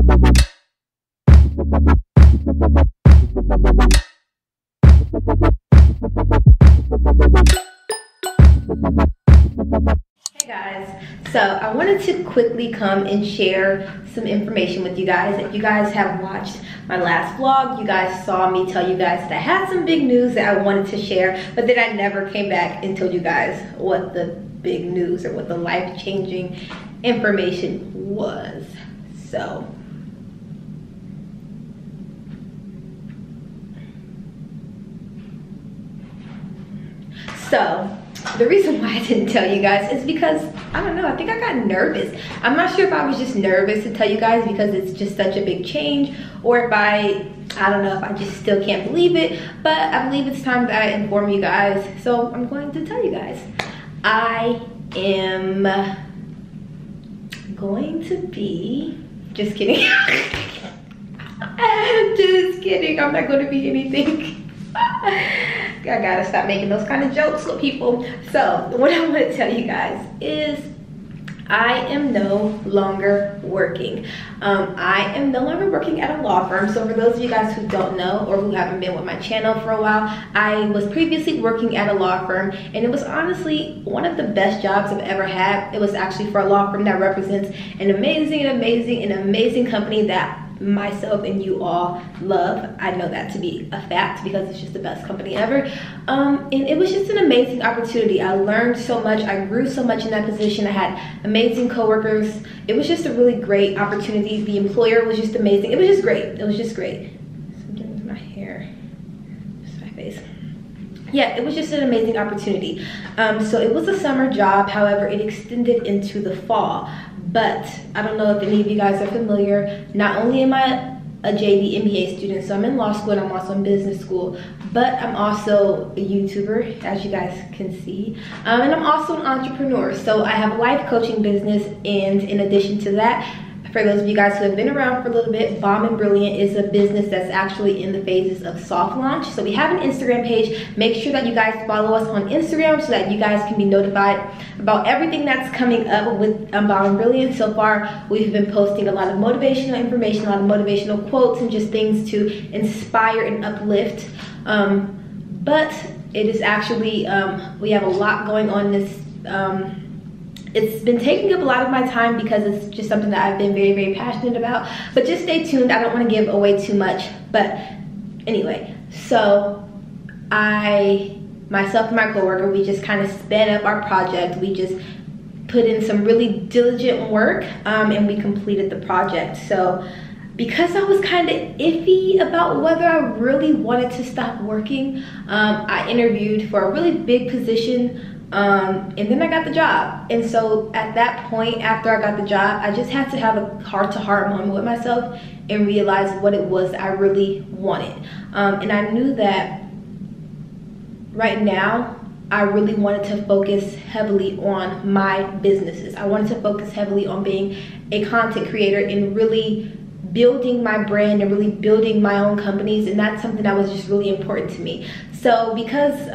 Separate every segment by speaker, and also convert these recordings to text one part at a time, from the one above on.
Speaker 1: Hey guys, so I wanted to quickly come and share some information with you guys. If you guys have watched my last vlog, you guys saw me tell you guys that I had some big news that I wanted to share, but then I never came back and told you guys what the big news or what the life-changing information was. So the reason why I didn't tell you guys is because, I don't know, I think I got nervous. I'm not sure if I was just nervous to tell you guys because it's just such a big change, or if I don't know, if I just still can't believe it, but I believe it's time that I inform you guys. So I'm going to tell you guys. I am going to be, just kidding. Just kidding, I'm not going to be anything. I gotta stop making those kind of jokes with people. So what I'm gonna tell you guys is I am no longer working. I am no longer working at a law firm. So for those of you guys who don't know or who haven't been with my channel for a while, I was previously working at a law firm, and it was honestly one of the best jobs I've ever had. It was actually for a law firm that represents an amazing company that myself and you all love. I know that to be a fact because it's just the best company ever. And it was just an amazing opportunity. I learned so much. I grew so much in that position. I had amazing coworkers. It was just a really great opportunity. The employer was just amazing. It was just great. It was just great. Something with my hair, just my face. Yeah, it was just an amazing opportunity. So it was a summer job. However, it extended into the fall. But I don't know if any of you guys are familiar, not only am I a JV MBA student, so I'm in law school and I'm also in business school, but I'm also a YouTuber, as you guys can see, and I'm also an entrepreneur. So I have a life coaching business, and in addition to that, for those of you guys who have been around for a little bit, Bomb and Brilliant is a business that's actually in the phases of soft launch. So we have an Instagram page. Make sure that you guys follow us on Instagram so that you guys can be notified about everything that's coming up with Bomb and Brilliant. So far, we've been posting a lot of motivational information, a lot of motivational quotes, and just things to inspire and uplift. But it is actually, we have a lot going on this. It's been taking up a lot of my time because it's just something that I've been very passionate about. But just stay tuned. I don't want to give away too much. But anyway, so myself and my coworker, we just kind of sped up our project. We just put in some really diligent work, and we completed the project. So because I was kind of iffy about whether I really wanted to stop working, I interviewed for a really big position. And then I got the job. And so at that point, after I got the job, I just had to have a heart-to-heart moment with myself and realize what it was I really wanted. And I knew that right now, I really wanted to focus heavily on my businesses. I wanted to focus heavily on being a content creator and really building my brand and really building my own companies. And that's something that was just really important to me. So because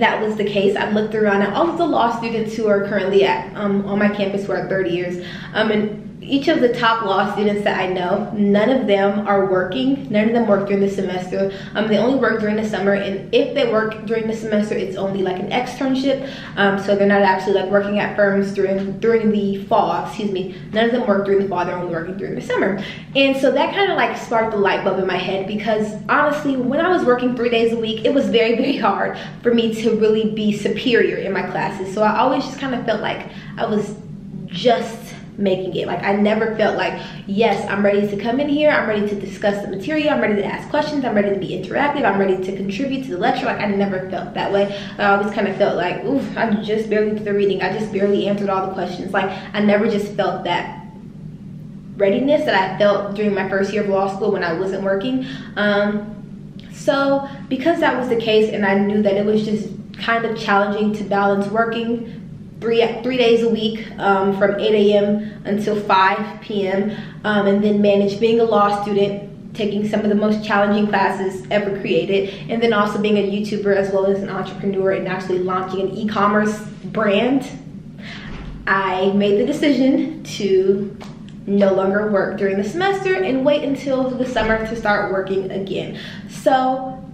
Speaker 1: that was the case, I looked around at all of the law students who are currently at on my campus who are 30 years, and each of the top law students that I know, none of them are working. None of them work during the semester. They only work during the summer, and if they work during the semester, it's only like an externship. So they're not actually like working at firms during the fall. Excuse me. None of them work during the fall. They're only working during the summer. And so that kind of like sparked the light bulb in my head, because honestly, when I was working 3 days a week, it was very hard for me to really be superior in my classes. So I always just kind of felt like I was just making it. Like I never felt like, yes, I'm ready to come in here, I'm ready to discuss the material, I'm ready to ask questions, I'm ready to be interactive, I'm ready to contribute to the lecture. Like I never felt that way. I always kind of felt like, oof, I just barely did the reading, I just barely answered all the questions. Like I never just felt that readiness that I felt during my first year of law school when I wasn't working. So because that was the case, and I knew that it was just kind of challenging to balance working three days a week, from 8 a.m. until 5 p.m. And then manage being a law student, taking some of the most challenging classes ever created, and then also being a YouTuber as well as an entrepreneur and actually launching an e-commerce brand. I made the decision to no longer work during the semester and wait until the summer to start working again. So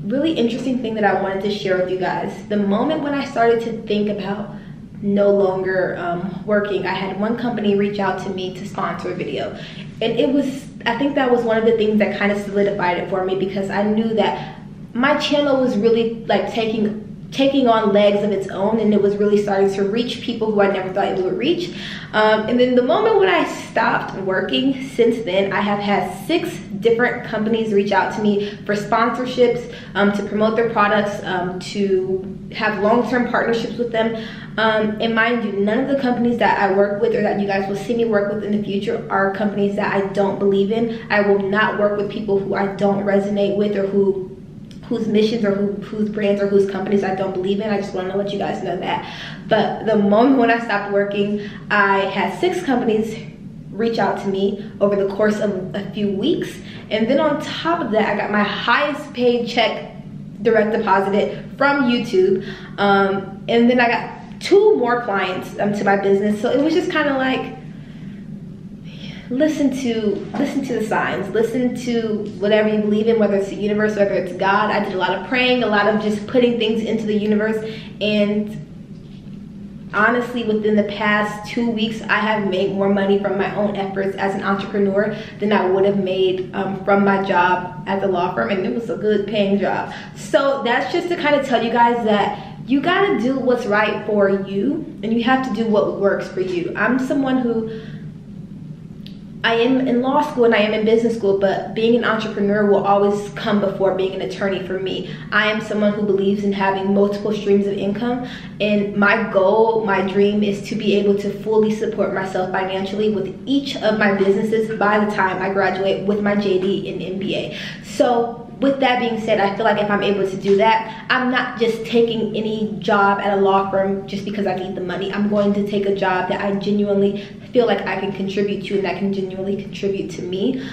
Speaker 1: really interesting thing that I wanted to share with you guys. The moment when I started to think about no longer working, I had one company reach out to me to sponsor a video, and I think that was one of the things that kind of solidified it for me, because I knew that my channel was really like taking on legs of its own, and it was really starting to reach people who I never thought it would reach. And then the moment when I stopped working, since then I have had 6 different companies reach out to me for sponsorships, to promote their products, to have long-term partnerships with them. And mind you, none of the companies that I work with or that you guys will see me work with in the future are companies that I don't believe in. I will not work with people who I don't resonate with, or whose missions or whose brands or whose companies I don't believe in. I just want to let you guys know that. But the moment when I stopped working, I had 6 companies reach out to me over the course of a few weeks. And then on top of that, I got my highest paid check direct deposited from YouTube. And then I got 2 more clients to my business. So it was just kind of like, listen to the signs, listen to whatever you believe in, whether it's the universe, whether it's God. I did a lot of praying, a lot of just putting things into the universe, and honestly, within the past 2 weeks, I have made more money from my own efforts as an entrepreneur than I would have made from my job at the law firm, and it was a good paying job. So that's just to kind of tell you guys that you gotta do what's right for you, and you have to do what works for you. I'm someone who, I am in law school and I am in business school, but being an entrepreneur will always come before being an attorney for me. I am someone who believes in having multiple streams of income, and my goal, my dream is to be able to fully support myself financially with each of my businesses by the time I graduate with my JD and MBA. So with that being said, I feel like if I'm able to do that, I'm not just taking any job at a law firm just because I need the money. I'm going to take a job that I genuinely feel like I can contribute to and that can genuinely contribute to me.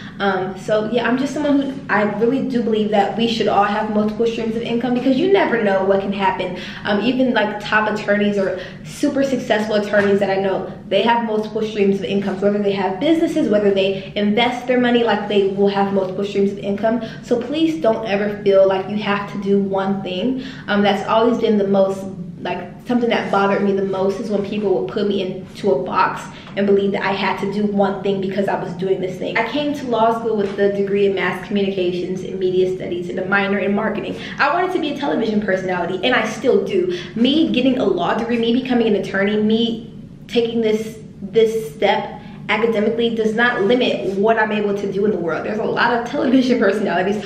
Speaker 1: So yeah, I'm just someone who, I really do believe that we should all have multiple streams of income, because you never know what can happen. Even like top attorneys or super successful attorneys that I know, they have multiple streams of income, whether they have businesses, whether they invest their money, like they will have multiple streams of income. So please don't ever feel like you have to do one thing. That's always been the most, like, something that bothered me the most is when people would put me into a box and believe that I had to do one thing because I was doing this thing. I came to law school with a degree in mass communications and media studies and a minor in marketing. I wanted to be a television personality, and I still do. Me getting a law degree, me becoming an attorney, me taking this step academically does not limit what I'm able to do in the world. There's a lot of television personalities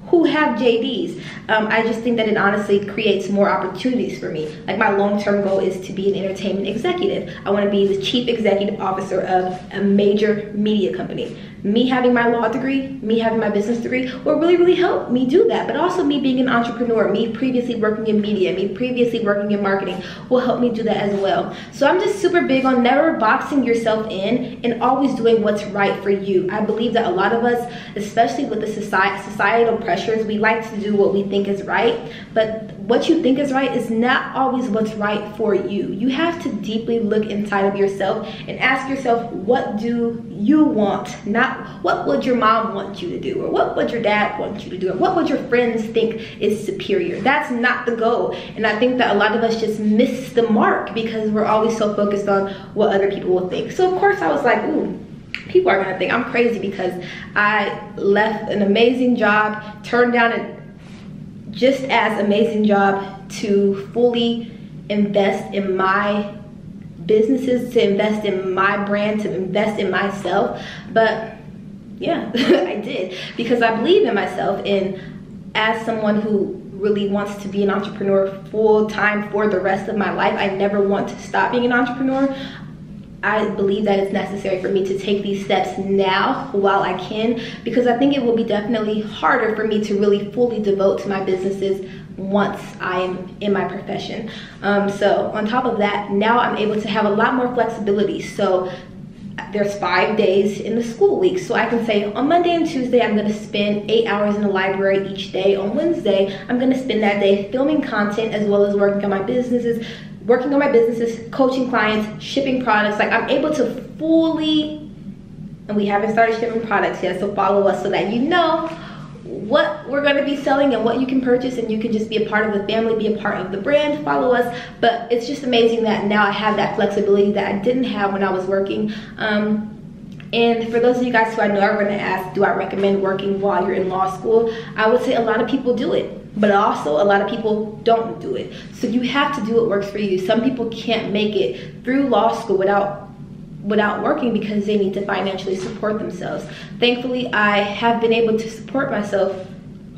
Speaker 1: who have JDs. I just think that it honestly creates more opportunities for me. Like, my long-term goal is to be an entertainment executive. I want to be the chief executive officer of a major media company. Me having my law degree, me having my business degree will really, really help me do that. But also me being an entrepreneur, me previously working in media, me previously working in marketing will help me do that as well. So I'm just super big on never boxing yourself in and always doing what's right for you. I believe that a lot of us, especially with the societal pressures, we like to do what we think is right, but what you think is right is not always what's right for you. You have to deeply look inside of yourself and ask yourself, what do you want? Not what would your mom want you to do, or what would your dad want you to do, or what would your friends think is superior. That's not the goal. And I think that a lot of us just miss the mark because we're always so focused on what other people will think. So of course I was like, ooh, people are gonna think I'm crazy because I left an amazing job, turned down a just as amazing job to fully invest in my businesses, to invest in my brand, to invest in myself. But yeah, I did, because I believe in myself, and as someone who really wants to be an entrepreneur full time for the rest of my life, I never want to stop being an entrepreneur. I believe that it's necessary for me to take these steps now while I can, because I think it will be definitely harder for me to really fully devote to my businesses once I am in my profession. So on top of that, now I'm able to have a lot more flexibility. So there's 5 days in the school week. So I can say on Monday and Tuesday, I'm gonna spend 8 hours in the library each day. On Wednesday, I'm gonna spend that day filming content as well as working on my businesses, coaching clients, shipping products. Like, I'm able to fully and we haven't started shipping products yet, so follow us so that you know what we're going to be selling and what you can purchase, and you can just be a part of the family, be a part of the brand, follow us. But it's just amazing that now I have that flexibility that I didn't have when I was working. And for those of you guys who I know are going to ask, do I recommend working while you're in law school? I would say a lot of people do it, but also a lot of people don't do it. So you have to do what works for you. Some people can't make it through law school without working because they need to financially support themselves. Thankfully, I have been able to support myself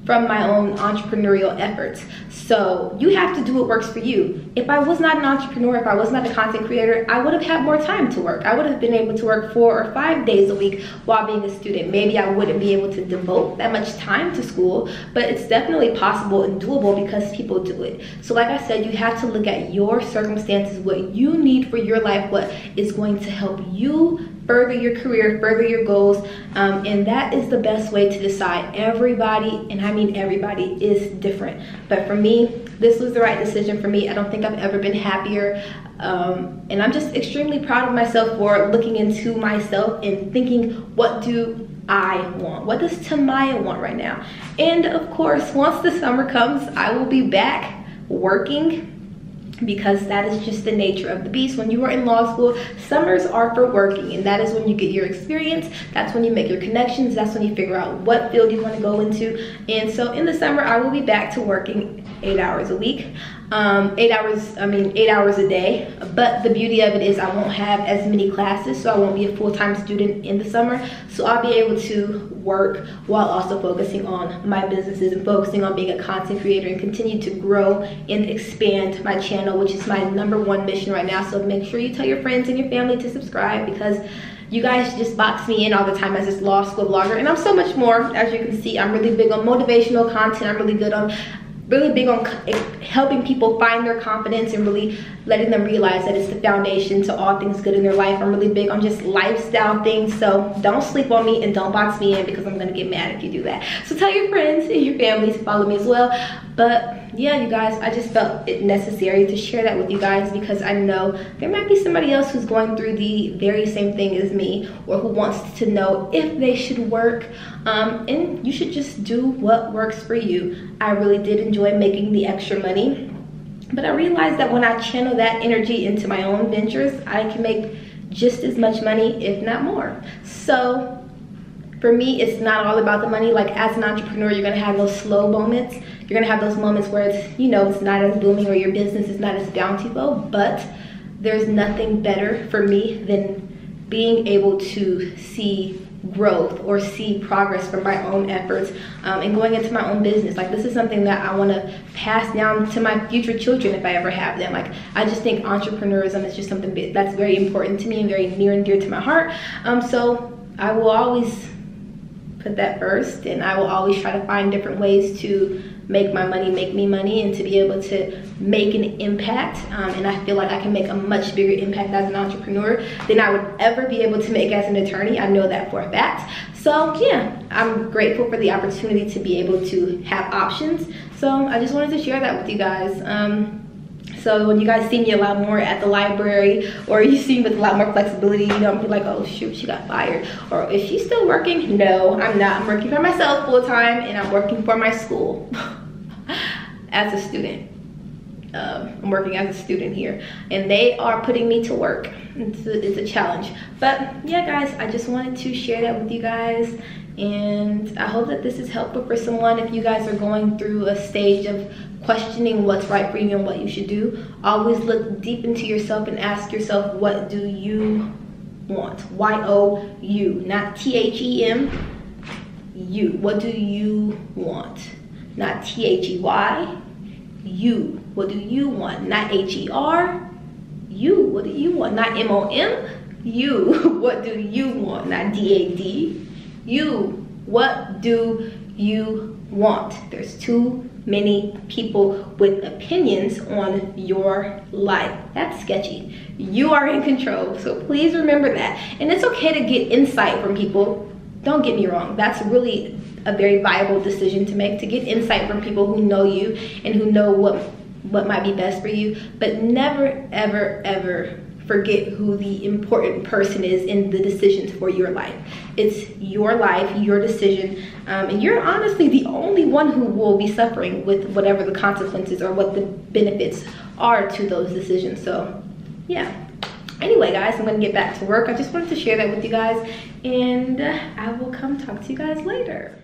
Speaker 1: from my own entrepreneurial efforts. So you have to do what works for you. If I was not an entrepreneur, if I was not a content creator, I would have had more time to work. I would have been able to work 4 or 5 days a week while being a student. Maybe I wouldn't be able to devote that much time to school, but it's definitely possible and doable because people do it. So like I said, you have to look at your circumstances, what you need for your life, what is going to help you further your career, further your goals, and that is the best way to decide. Everybody, and I mean everybody, is different. But for me, this was the right decision for me. I don't think I've ever been happier, and I'm just extremely proud of myself for looking into myself and thinking, what do I want? What does Timaiah want right now? And of course, once the summer comes, I will be back working, because that is just the nature of the beast. When you are in law school, summers are for working, and that is when you get your experience. That's when you make your connections. That's when you figure out what field you want to go into. And so in the summer, I will be back to working 8 hours a week. 8 hours a day. But the beauty of it is I won't have as many classes, so I won't be a full-time student in the summer. So I'll be able to work while also focusing on my businesses and focusing on being a content creator and continue to grow and expand my channel, which is my #1 mission right now. So make sure you tell your friends and your family to subscribe, because you guys just box me in all the time as this law school vlogger, and I'm so much more. As you can see, I'm really big on motivational content. I'm really big on helping people find their confidence and really letting them realize that it's the foundation to all things good in their life. I'm really big on just lifestyle things, so don't sleep on me and don't box me in, because I'm gonna get mad if you do that. So tell your friends and your family to follow me as well. But yeah, you guys, I just felt it necessary to share that with you guys, because I know there might be somebody else who's going through the very same thing as me, or who wants to know if they should work, and you should just do what works for you. I really did enjoy making the extra money, but I realized that when I channel that energy into my own ventures, I can make just as much money, if not more. So for me, it's not all about the money. Like, as an entrepreneur, you're gonna have those slow moments. You're gonna have those moments where it's, you know, it's not as booming, or your business is not as bountiful, but there's nothing better for me than being able to see growth or see progress from my own efforts, and going into my own business. Like, this is something that I want to pass down to my future children if I ever have them. Like, I just think entrepreneurism is just something that's very important to me and very near and dear to my heart. So I will always put that first, and I will always try to find different ways to make my money make me money, and to be able to make an impact. And I feel like I can make a much bigger impact as an entrepreneur than I would ever be able to make as an attorney. I know that for a fact. So yeah, I'm grateful for the opportunity to be able to have options. So I just wanted to share that with you guys. So when you guys see me a lot more at the library, or you see me with a lot more flexibility, you know, I'm like, oh shoot, she got fired. Or is she still working? No, I'm not. I'm working for myself full time, and I'm working for my school as a student. I'm working as a student here, and they are putting me to work. It's a challenge. But yeah, guys, I just wanted to share that with you guys, and I hope that this is helpful for someone. If you guys are going through a stage of questioning what's right for you and what you should do, always look deep into yourself and ask yourself, what do you want? Y-O-U, not T-H-E-M, you. What do you want? Not T-H-E-Y, you. What do you want? Not H-E-R, you. What do you want? Not M-O-M, you. What do you want? Not D-A-D, you. What do you want? There's too many people with opinions on your life. That's sketchy. You are in control, so please remember that. And it's okay to get insight from people. Don't get me wrong, that's really a very viable decision to make, to get insight from people who know you and who know what might be best for you. But never, ever, ever forget who the important person is in the decisions for your life. It's your life, your decision, and you're honestly the only one who will be suffering with whatever the consequences or what the benefits are to those decisions. So yeah. Anyway, guys, I'm gonna get back to work. I just wanted to share that with you guys, and I will come talk to you guys later.